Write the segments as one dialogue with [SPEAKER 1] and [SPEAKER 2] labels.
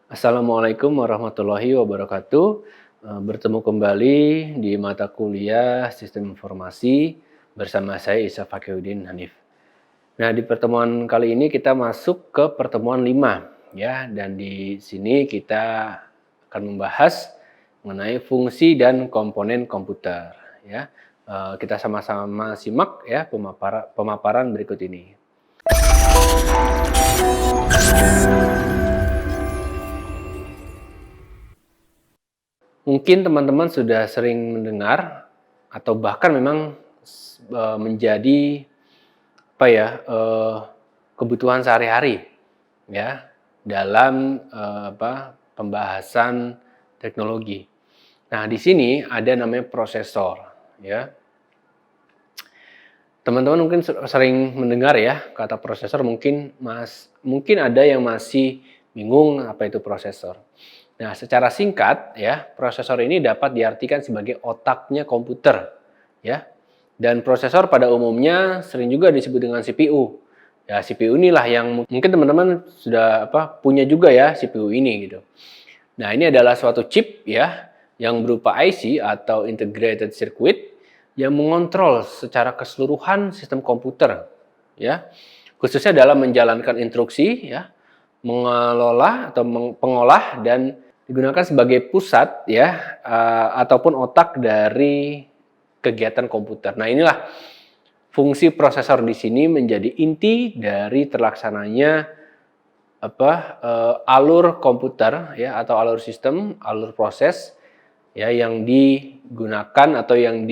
[SPEAKER 1] Assalamualaikum warahmatullahi wabarakatuh. Bertemu kembali di mata kuliah Sistem Informasi bersama saya Isa Fakihudin Hanif. Nah, di pertemuan kali ini kita masuk ke pertemuan 5 ya, dan di sini kita akan membahas mengenai fungsi dan komponen komputer ya. Kita sama-sama simak ya pemaparan berikut ini. Mungkin teman-teman sudah sering mendengar atau bahkan memang menjadi kebutuhan sehari-hari ya dalam pembahasan teknologi. Nah, di sini ada namanya prosesor ya. Teman-teman mungkin sering mendengar ya kata prosesor, mungkin ada yang masih bingung apa itu prosesor. Nah, secara singkat ya, prosesor ini dapat diartikan sebagai otaknya komputer ya. Dan prosesor pada umumnya sering juga disebut dengan CPU. Ya, CPU inilah yang mungkin teman-teman sudah punya juga ya CPU ini gitu. Nah, ini adalah suatu chip ya yang berupa IC atau integrated circuit yang mengontrol secara keseluruhan sistem komputer ya. Khususnya dalam menjalankan instruksi ya, mengelola atau pengolah dan digunakan sebagai pusat ya ataupun otak dari kegiatan komputer. Nah, inilah fungsi prosesor di sini menjadi inti dari terlaksananya alur komputer ya atau alur sistem, alur proses ya yang digunakan atau yang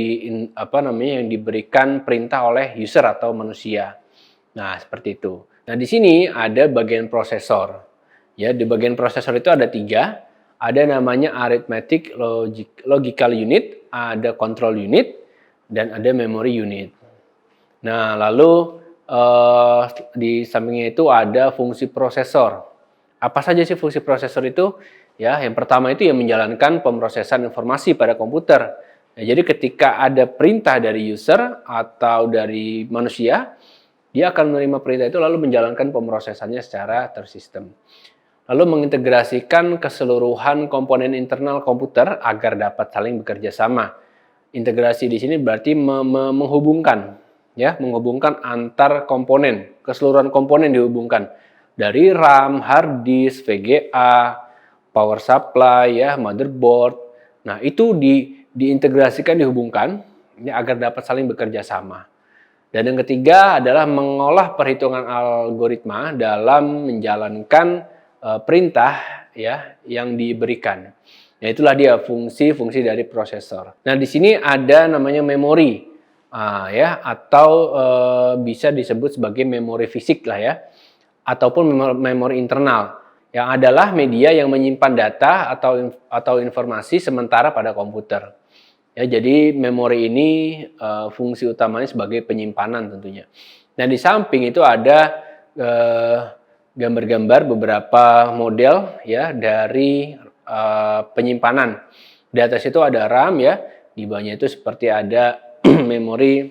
[SPEAKER 1] diberikan perintah oleh user atau manusia. Nah, seperti itu. Nah, di sini ada bagian prosesor. Ya, di bagian prosesor itu ada 3. Ada namanya arithmetic logical unit, ada control unit, dan ada memory unit. Nah, lalu di sampingnya itu ada fungsi prosesor. Apa saja sih fungsi prosesor itu? Ya, yang pertama itu yang menjalankan pemrosesan informasi pada komputer. Ya, jadi ketika ada perintah dari user atau dari manusia, dia akan menerima perintah itu lalu menjalankan pemrosesannya secara tersistem. Lalu mengintegrasikan keseluruhan komponen internal komputer agar dapat saling bekerja sama. Integrasi di sini berarti menghubungkan menghubungkan antar komponen, keseluruhan komponen dihubungkan dari RAM, hard disk, VGA, power supply ya, motherboard. Nah, itu diintegrasikan, dihubungkan ya, agar dapat saling bekerja sama. Dan yang ketiga adalah mengolah perhitungan algoritma dalam menjalankan perintah ya yang diberikan. Nah, itulah dia fungsi-fungsi dari prosesor. Nah, di sini ada namanya memori. Ya, atau bisa disebut sebagai memori fisik lah ya, ataupun memori internal yang adalah media yang menyimpan data atau informasi sementara pada komputer. Ya, jadi memori ini fungsi utamanya sebagai penyimpanan tentunya. Nah, di samping itu ada gambar-gambar beberapa model ya dari penyimpanan. Di atas itu ada RAM ya, di bawahnya itu seperti ada memori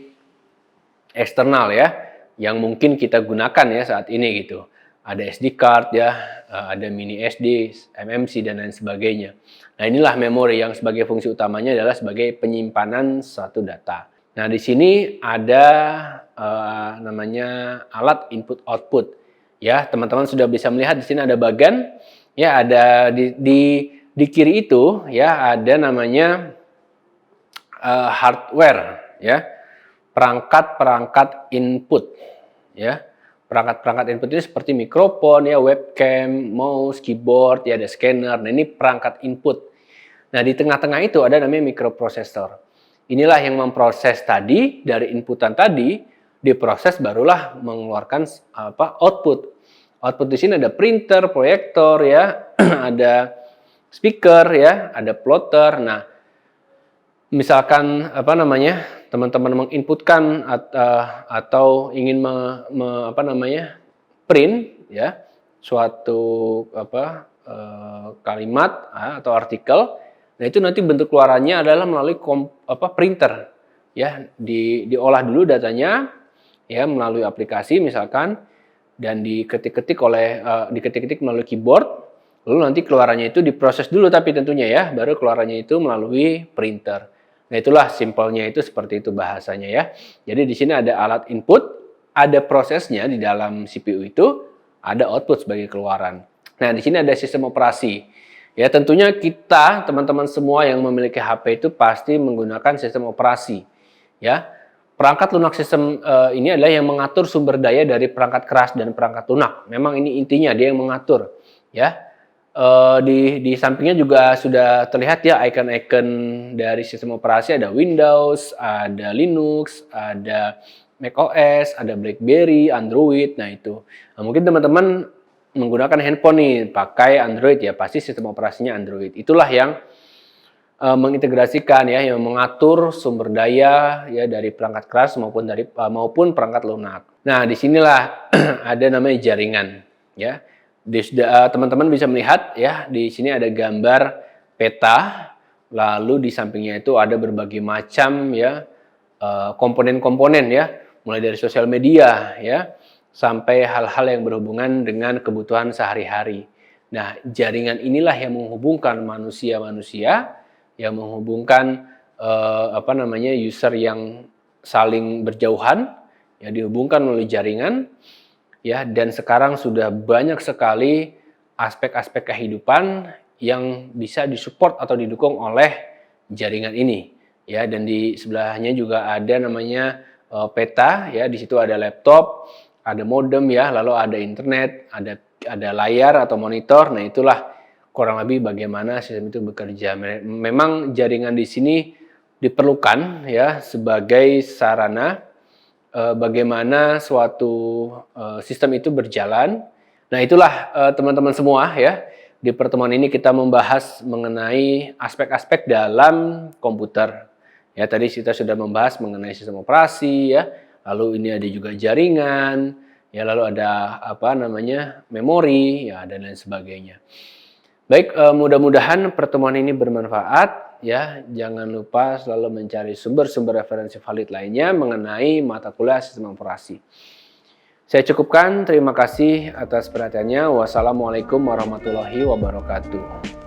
[SPEAKER 1] eksternal ya, yang mungkin kita gunakan ya saat ini gitu. Ada SD card ya, ada mini SD, MMC dan lain sebagainya. Nah, inilah memori yang sebagai fungsi utamanya adalah sebagai penyimpanan suatu data. Nah, di sini ada namanya alat input output. Ya, teman-teman sudah bisa melihat di sini ada bagan ya, ada di kiri itu ya ada namanya hardware ya, perangkat-perangkat input ya. Perangkat-perangkat input ini seperti mikrofon ya, webcam, mouse, keyboard ya, ada scanner. Nah, ini perangkat input. Nah, di tengah-tengah itu ada namanya microprocessor. Inilah yang memproses tadi dari inputan tadi, diproses barulah mengeluarkan output. Output di sini ada printer, proyektor ya, ada speaker ya, ada plotter. Nah, misalkan teman-teman menginputkan atau ingin print ya suatu kalimat atau artikel. Nah, itu nanti bentuk keluarannya adalah melalui printer ya, diolah dulu datanya ya melalui aplikasi misalkan, dan diketik-ketik melalui keyboard. Lalu nanti keluarannya itu diproses dulu tapi tentunya ya, baru keluarannya itu melalui printer. Nah, itulah simpelnya itu seperti itu bahasanya ya. Jadi di sini ada alat input, ada prosesnya di dalam CPU itu, ada output sebagai keluaran. Nah, di sini ada sistem operasi. Ya, tentunya kita, teman-teman semua yang memiliki HP itu pasti menggunakan sistem operasi. Ya, perangkat lunak sistem ini adalah yang mengatur sumber daya dari perangkat keras dan perangkat lunak. Memang ini intinya dia yang mengatur. Ya, di sampingnya juga sudah terlihat ya icon-icon dari sistem operasi, ada Windows, ada Linux, ada macOS, ada BlackBerry, Android. Nah itu, nah, mungkin teman-teman menggunakan handphone nih, pakai Android ya, pasti sistem operasinya Android. Itulah yang mengintegrasikan ya, yang mengatur sumber daya ya dari perangkat keras maupun perangkat lunak. Nah, disinilah ada namanya jaringan ya. Teman-teman bisa melihat ya, di sini ada gambar peta, lalu di sampingnya itu ada berbagai macam ya komponen-komponen ya, mulai dari sosial media ya, sampai hal-hal yang berhubungan dengan kebutuhan sehari-hari. Nah, jaringan inilah yang menghubungkan manusia-manusia, yang menghubungkan user yang saling berjauhan, ya dihubungkan melalui jaringan, ya. Dan sekarang sudah banyak sekali aspek-aspek kehidupan yang bisa disupport atau didukung oleh jaringan ini, ya. Dan di sebelahnya juga ada namanya peta, ya. Di situ ada laptop, ada modem ya, lalu ada internet, ada layar atau monitor. Nah, itulah kurang lebih bagaimana sistem itu bekerja. Memang jaringan di sini diperlukan ya sebagai sarana bagaimana suatu sistem itu berjalan. Nah, itulah teman-teman semua ya. Di pertemuan ini kita membahas mengenai aspek-aspek dalam komputer. Ya, tadi kita sudah membahas mengenai sistem operasi ya. Lalu ini ada juga jaringan, ya lalu ada memori ya dan lain sebagainya. Baik, mudah-mudahan pertemuan ini bermanfaat ya. Jangan lupa selalu mencari sumber-sumber referensi valid lainnya mengenai mata kuliah sistem operasi. Saya cukupkan, terima kasih atas perhatiannya. Wassalamualaikum warahmatullahi wabarakatuh.